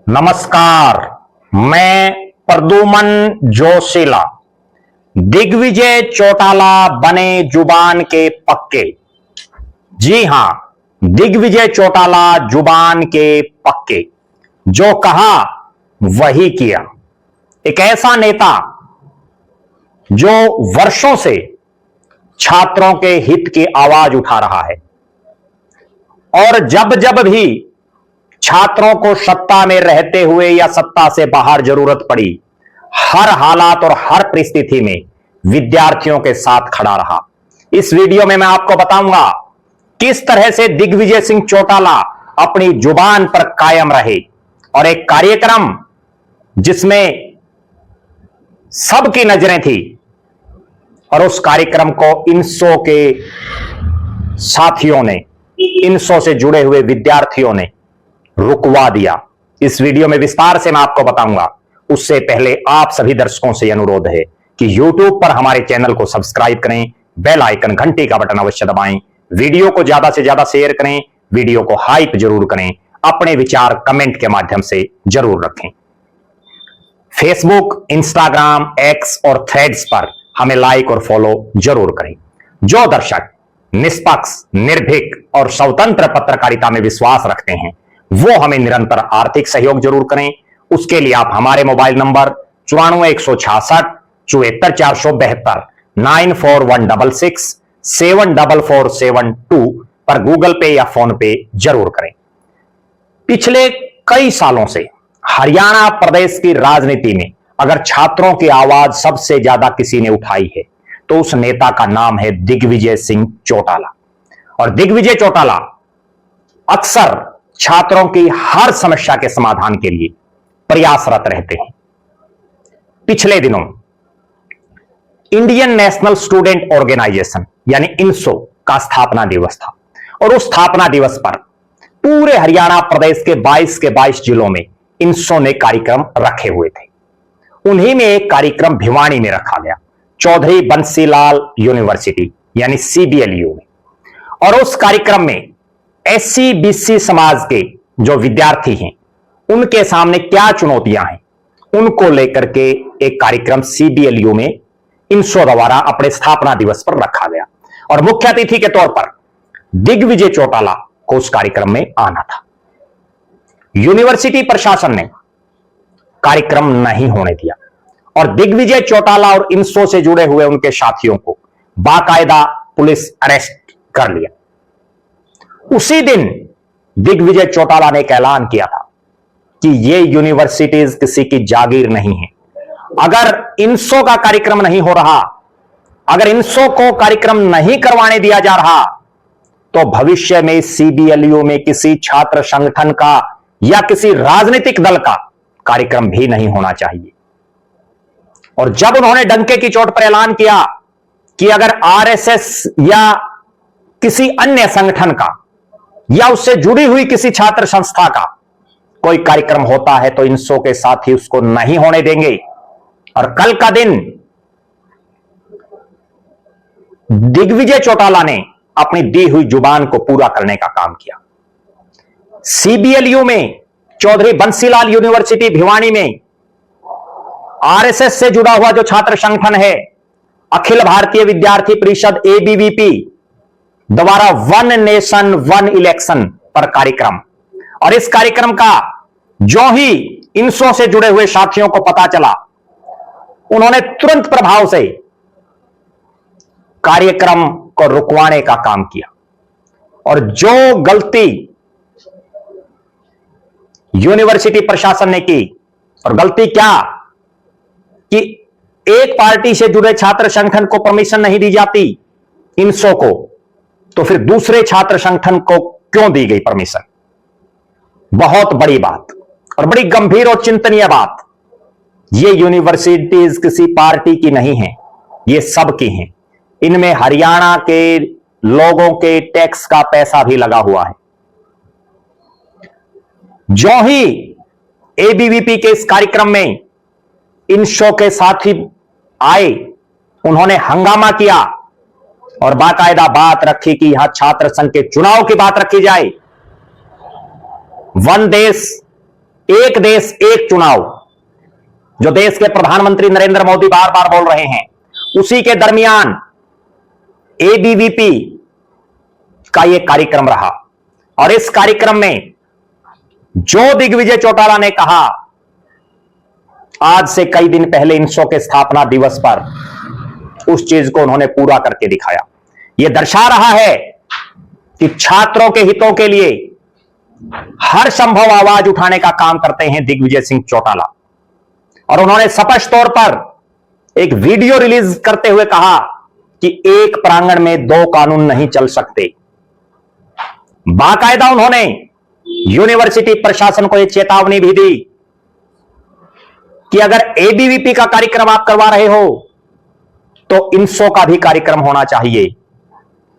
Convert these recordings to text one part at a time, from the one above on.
नमस्कार, मैं प्रद्युमन जोशीला। दिग्विजय चौटाला बने जुबान के पक्के। जी हां, दिग्विजय चौटाला जुबान के पक्के। जो कहा वही किया। एक ऐसा नेता जो वर्षों से छात्रों के हित की आवाज उठा रहा है और जब जब भी छात्रों को सत्ता में रहते हुए या सत्ता से बाहर जरूरत पड़ी, हर हालात और हर परिस्थिति में विद्यार्थियों के साथ खड़ा रहा। इस वीडियो में मैं आपको बताऊंगा किस तरह से दिग्विजय सिंह चौटाला अपनी जुबान पर कायम रहे और एक कार्यक्रम जिसमें सबकी नजरें थी और उस कार्यक्रम को इनसो के साथियों ने, इनसो से जुड़े हुए विद्यार्थियों ने रुकवा दिया। इस वीडियो में विस्तार से मैं आपको बताऊंगा। उससे पहले आप सभी दर्शकों से अनुरोध है कि YouTube पर हमारे चैनल को सब्सक्राइब करें, बेल आइकन घंटी का बटन अवश्य दबाएं, वीडियो को ज्यादा से ज्यादा शेयर करें, वीडियो को हाइप जरूर करें, अपने विचार कमेंट के माध्यम से जरूर रखें। फेसबुक, इंस्टाग्राम, एक्स और थ्रेड्स पर हमें लाइक और फॉलो जरूर करें। जो दर्शक निष्पक्ष, निर्भीक और स्वतंत्र पत्रकारिता में विश्वास रखते हैं वो हमें निरंतर आर्थिक सहयोग जरूर करें। उसके लिए आप हमारे मोबाइल नंबर 94 166 74 472 94 166 74472 पर गूगल पे या फोन पे जरूर करें। पिछले कई सालों से हरियाणा प्रदेश की राजनीति में अगर छात्रों की आवाज सबसे ज्यादा किसी ने उठाई है तो उस नेता का नाम है दिग्विजय सिंह चौटाला। और दिग्विजय चौटाला अक्सर छात्रों की हर समस्या के समाधान के लिए प्रयासरत रहते हैं। पिछले दिनों इंडियन नेशनल स्टूडेंट ऑर्गेनाइजेशन यानी इनसो का स्थापना दिवस था और उस स्थापना दिवस पर पूरे हरियाणा प्रदेश के 22 जिलों में इनसो ने कार्यक्रम रखे हुए थे। उन्हीं में एक कार्यक्रम भिवानी में रखा गया, चौधरी बंसीलाल यूनिवर्सिटी यानी CBLU में। और उस कार्यक्रम में SC BC समाज के जो विद्यार्थी हैं उनके सामने क्या चुनौतियां हैं उनको लेकर के एक कार्यक्रम CBLU में इनसो द्वारा अपने स्थापना दिवस पर रखा गया और मुख्य अतिथि के तौर पर दिग्विजय चौटाला को उस कार्यक्रम में आना था। यूनिवर्सिटी प्रशासन ने कार्यक्रम नहीं होने दिया और दिग्विजय चौटाला और इनसो से जुड़े हुए उनके साथियों को बाकायदा पुलिस अरेस्ट कर लिया। उसी दिन दिग्विजय चौटाला ने एक ऐलान किया था कि ये यूनिवर्सिटीज किसी की जागीर नहीं है। अगर इनसो का कार्यक्रम नहीं हो रहा, अगर इनसो को कार्यक्रम नहीं करवाने दिया जा रहा तो भविष्य में CBLU में किसी छात्र संगठन का या किसी राजनीतिक दल का कार्यक्रम भी नहीं होना चाहिए। और जब उन्होंने डंके की चोट पर ऐलान किया कि अगर RSS या किसी अन्य संगठन का या उससे जुड़ी हुई किसी छात्र संस्था का कोई कार्यक्रम होता है तो इनसो के साथ ही उसको नहीं होने देंगे। और कल का दिन दिग्विजय चौटाला ने अपनी दी हुई जुबान को पूरा करने का काम किया। CBLU में, चौधरी बंसीलाल यूनिवर्सिटी भिवानी में RSS से जुड़ा हुआ जो छात्र संगठन है अखिल भारतीय विद्यार्थी परिषद ABVP द्वारा वन नेशन वन इलेक्शन पर कार्यक्रम। और इस कार्यक्रम का जो ही इनसो से जुड़े हुए साथियों को पता चला उन्होंने तुरंत प्रभाव से कार्यक्रम को रुकवाने का काम किया। और जो गलती यूनिवर्सिटी प्रशासन ने की, और गलती क्या कि एक पार्टी से जुड़े छात्र संगठन को परमिशन नहीं दी जाती इनसो को, तो फिर दूसरे छात्र संगठन को क्यों दी गई परमिशन? बहुत बड़ी बात और बड़ी गंभीर और चिंतनीय बात। ये यूनिवर्सिटीज किसी पार्टी की नहीं है, ये सबकी हैं। इनमें हरियाणा के लोगों के टैक्स का पैसा भी लगा हुआ है। जो ही ABVP के इस कार्यक्रम में इनसो के साथी आए उन्होंने हंगामा किया और बाकायदा बात रखी कि यहां छात्र संघ के चुनाव की बात रखी जाए। वन देश एक देश एक चुनाव, जो देश के प्रधानमंत्री नरेंद्र मोदी बार बार बोल रहे हैं, उसी के दरमियान एबीवीपी का यह कार्यक्रम रहा। और इस कार्यक्रम में जो दिग्विजय चौटाला ने कहा, आज से कई दिन पहले इनसो के स्थापना दिवस पर, उस चीज को उन्होंने पूरा करके दिखाया। यह दर्शा रहा है कि छात्रों के हितों के लिए हर संभव आवाज उठाने का काम करते हैं दिग्विजय सिंह चौटाला। और उन्होंने स्पष्ट तौर पर एक वीडियो रिलीज करते हुए कहा कि एक प्रांगण में दो कानून नहीं चल सकते। बाकायदा उन्होंने यूनिवर्सिटी प्रशासन को यह चेतावनी भी दी कि अगर एबीवीपी का कार्यक्रम आप करवा रहे हो तो इनसो का भी कार्यक्रम होना चाहिए,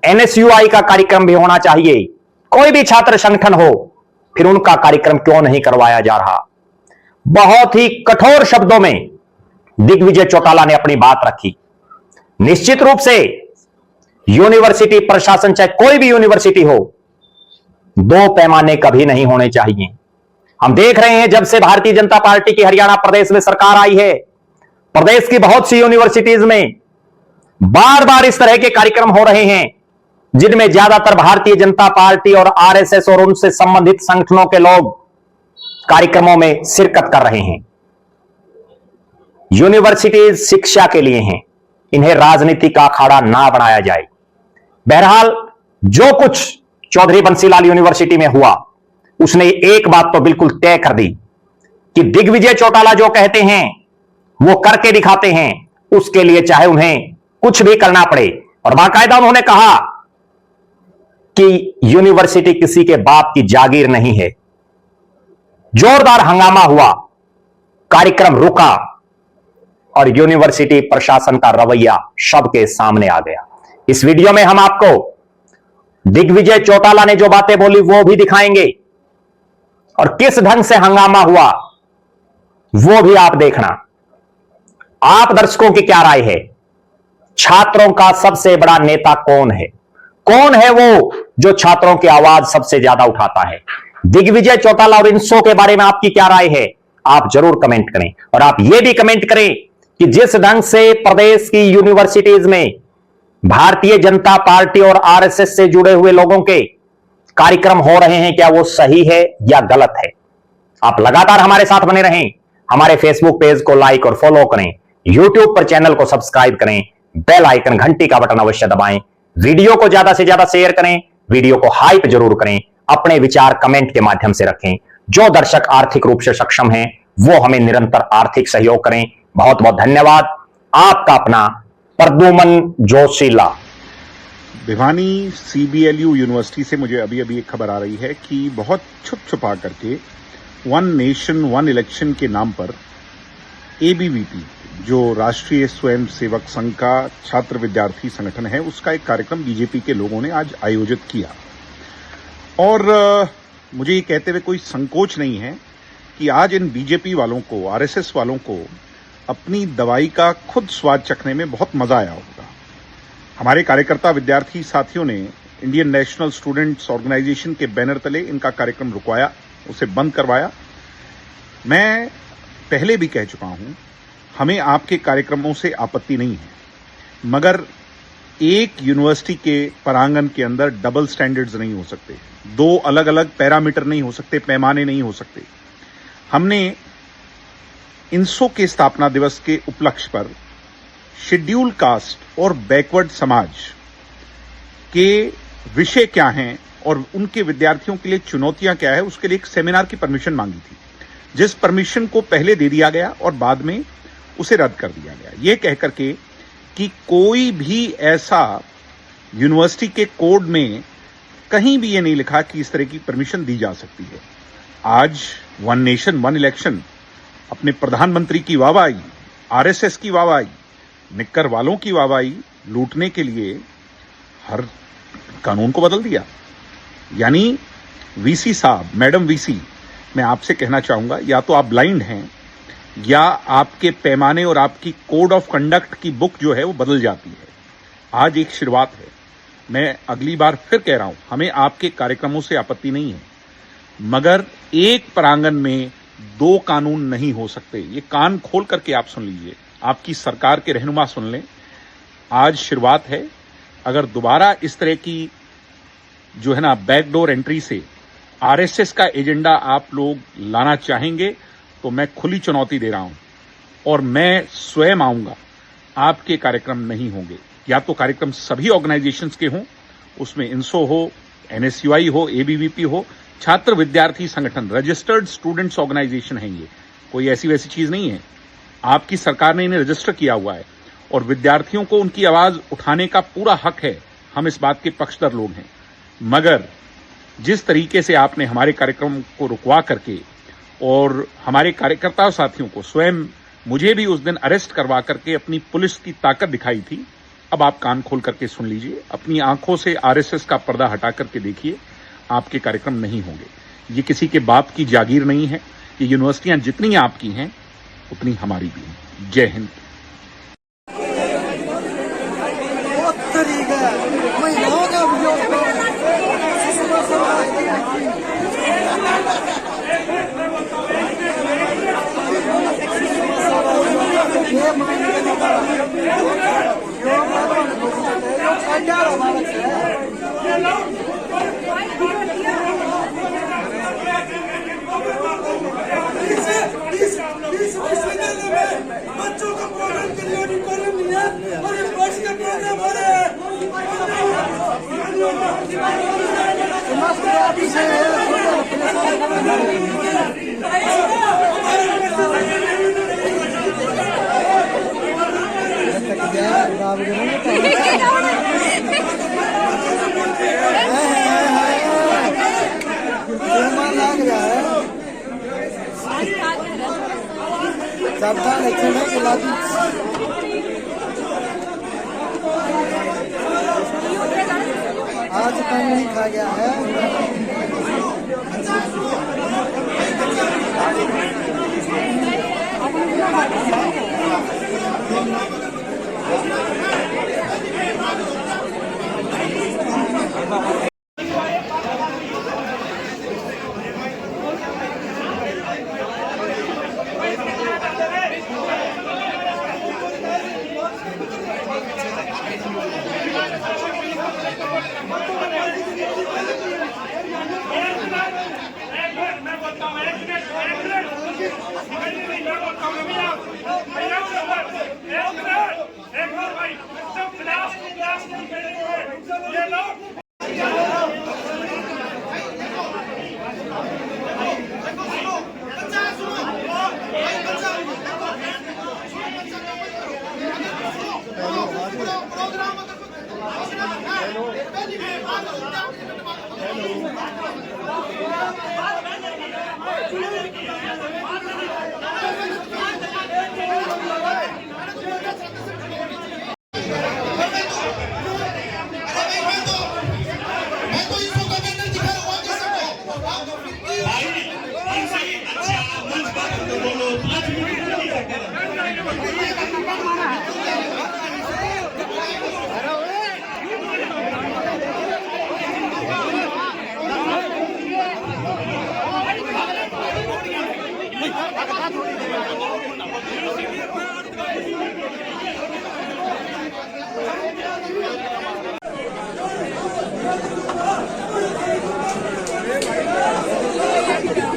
एनएसयूआई का कार्यक्रम भी होना चाहिए। कोई भी छात्र संगठन हो, फिर उनका कार्यक्रम क्यों नहीं करवाया जा रहा। बहुत ही कठोर शब्दों में दिग्विजय चौटाला ने अपनी बात रखी। निश्चित रूप से यूनिवर्सिटी प्रशासन, चाहे कोई भी यूनिवर्सिटी हो, दो पैमाने कभी नहीं होने चाहिए। हम देख रहे हैं जब से भारतीय जनता पार्टी की हरियाणा प्रदेश में सरकार आई है, प्रदेश की बहुत सी यूनिवर्सिटीज में बार बार इस तरह के कार्यक्रम हो रहे हैं जिनमें ज्यादातर भारतीय जनता पार्टी और आरएसएस और उनसे संबंधित संगठनों के लोग कार्यक्रमों में शिरकत कर रहे हैं। यूनिवर्सिटीज शिक्षा के लिए हैं, इन्हें राजनीति का अखाड़ा ना बनाया जाए। बहरहाल जो कुछ चौधरी बंसीलाल यूनिवर्सिटी में हुआ, उसने एक बात तो बिल्कुल तय कर दी कि दिग्विजय चौटाला जो कहते हैं वो करके दिखाते हैं, उसके लिए चाहे उन्हें कुछ भी करना पड़े। और बाकायदा उन्होंने कहा कि यूनिवर्सिटी किसी के बाप की जागीर नहीं है। जोरदार हंगामा हुआ, कार्यक्रम रुका और यूनिवर्सिटी प्रशासन का रवैया सबके सामने आ गया। इस वीडियो में हम आपको दिग्विजय चौटाला ने जो बातें बोली वो भी दिखाएंगे और किस ढंग से हंगामा हुआ वो भी आप देखना। आप दर्शकों की क्या राय है? छात्रों का सबसे बड़ा नेता कौन है? कौन है वो जो छात्रों की आवाज सबसे ज्यादा उठाता है? दिग्विजय चौटाला और इनसो के बारे में आपकी क्या राय है? आप जरूर कमेंट करें। और आप यह भी कमेंट करें कि जिस ढंग से प्रदेश की यूनिवर्सिटीज में भारतीय जनता पार्टी और आरएसएस से जुड़े हुए लोगों के कार्यक्रम हो रहे हैं, क्या वो सही है या गलत है? आप लगातार हमारे साथ बने रहें। हमारे फेसबुक पेज को लाइक और फॉलो करें, यूट्यूब पर चैनल को सब्सक्राइब करें, बेल आइकन घंटी का बटन अवश्य दबाएं, वीडियो को ज्यादा से ज्यादा शेयर करें, वीडियो को हाइप जरूर करें, अपने विचार कमेंट के माध्यम से रखें। जो दर्शक आर्थिक रूप से सक्षम हैं वो हमें निरंतर आर्थिक सहयोग करें। बहुत बहुत धन्यवाद। आपका अपना प्रद्युमन जोशीला। भिवानी सीबीएलयू यूनिवर्सिटी से मुझे अभी अभी एक खबर आ रही है कि बहुत छुप छुपा करके वन नेशन वन इलेक्शन के नाम पर एबीवीपी, जो राष्ट्रीय स्वयंसेवक संघ का छात्र विद्यार्थी संगठन है, उसका एक कार्यक्रम बीजेपी के लोगों ने आज आयोजित किया। और मुझे ये कहते हुए कोई संकोच नहीं है कि आज इन बीजेपी वालों को, आरएसएस वालों को अपनी दवाई का खुद स्वाद चखने में बहुत मजा आया होगा। हमारे कार्यकर्ता विद्यार्थी साथियों ने इंडियन नेशनल स्टूडेंट्स ऑर्गेनाइजेशन के बैनर तले इनका कार्यक्रम रुकवाया, उसे बंद करवाया। मैं पहले भी कह चुका हूं, हमें आपके कार्यक्रमों से आपत्ति नहीं है, मगर एक यूनिवर्सिटी के प्रांगण के अंदर डबल स्टैंडर्ड्स नहीं हो सकते, दो अलग अलग पैरामीटर नहीं हो सकते, पैमाने नहीं हो सकते। हमने इनसो के स्थापना दिवस के उपलक्ष्य पर शेड्यूल कास्ट और बैकवर्ड समाज के विषय क्या हैं और उनके विद्यार्थियों के लिए चुनौतियां क्या है, उसके लिए एक सेमिनार की परमिशन मांगी थी, जिस परमिशन को पहले दे दिया गया और बाद में उसे रद्द कर दिया गया, ये कह करके कि कोई भी ऐसा यूनिवर्सिटी के कोड में कहीं भी ये नहीं लिखा कि इस तरह की परमिशन दी जा सकती है। आज वन नेशन वन इलेक्शन, अपने प्रधानमंत्री की वाहवाही, आरएसएस की वाहवाही, निक्कर वालों की वाहवाही लूटने के लिए हर कानून को बदल दिया। यानी वीसी साहब, मैडम वीसी, मैं आपसे कहना चाहूंगा, या तो आप ब्लाइंड हैं या आपके पैमाने और आपकी कोड ऑफ कंडक्ट की बुक जो है वो बदल जाती है। आज एक शुरुआत है। मैं अगली बार फिर कह रहा हूं, हमें आपके कार्यक्रमों से आपत्ति नहीं है, मगर एक प्रांगण में दो कानून नहीं हो सकते। ये कान खोल करके आप सुन लीजिए, आपकी सरकार के रहनुमा सुन लें। आज शुरुआत है। अगर दोबारा इस तरह की जो है ना बैकडोर एंट्री से आरएसएस का एजेंडा आप लोग लाना चाहेंगे तो मैं खुली चुनौती दे रहा हूं और मैं स्वयं आऊंगा। आपके कार्यक्रम नहीं होंगे। या तो कार्यक्रम सभी ऑर्गेनाइजेशंस के हों, उसमें इंसो हो, एनएसयूआई हो, एबीवीपी हो, छात्र विद्यार्थी संगठन, रजिस्टर्ड स्टूडेंट्स ऑर्गेनाइजेशन है। ये कोई ऐसी वैसी चीज नहीं है। आपकी सरकार ने इन्हें रजिस्टर किया हुआ है और विद्यार्थियों को उनकी आवाज उठाने का पूरा हक है। हम इस बात के पक्षधर लोग हैं। मगर जिस तरीके से आपने हमारे कार्यक्रम को रुकवा करके और हमारे कार्यकर्ता साथियों को, स्वयं मुझे भी उस दिन अरेस्ट करवा करके अपनी पुलिस की ताकत दिखाई थी, अब आप कान खोल करके सुन लीजिए। अपनी आंखों से आरएसएस का पर्दा हटा करके देखिए, आपके कार्यक्रम नहीं होंगे। ये किसी के बाप की जागीर नहीं है। ये यूनिवर्सिटियां जितनी आपकी हैं उतनी हमारी भी हैं। जय हिंद। बच्चों का प्रोग्राम के लिए ऑडिटोरियम नहीं है और यूनिवर्सिटी का प्रोग्राम हो रहा है। आज पेन नहीं खा गया है।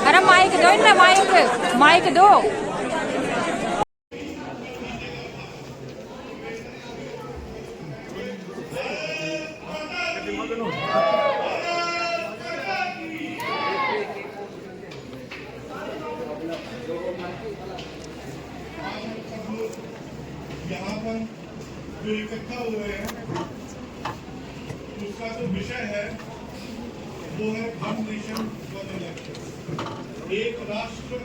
अरे माइक दो ना, माइक दो। यहाँ पर जो इकट्ठा हुए हैं उसका जो विषय है वो है वन नेशन वन इलेक्शन, एक राष्ट्र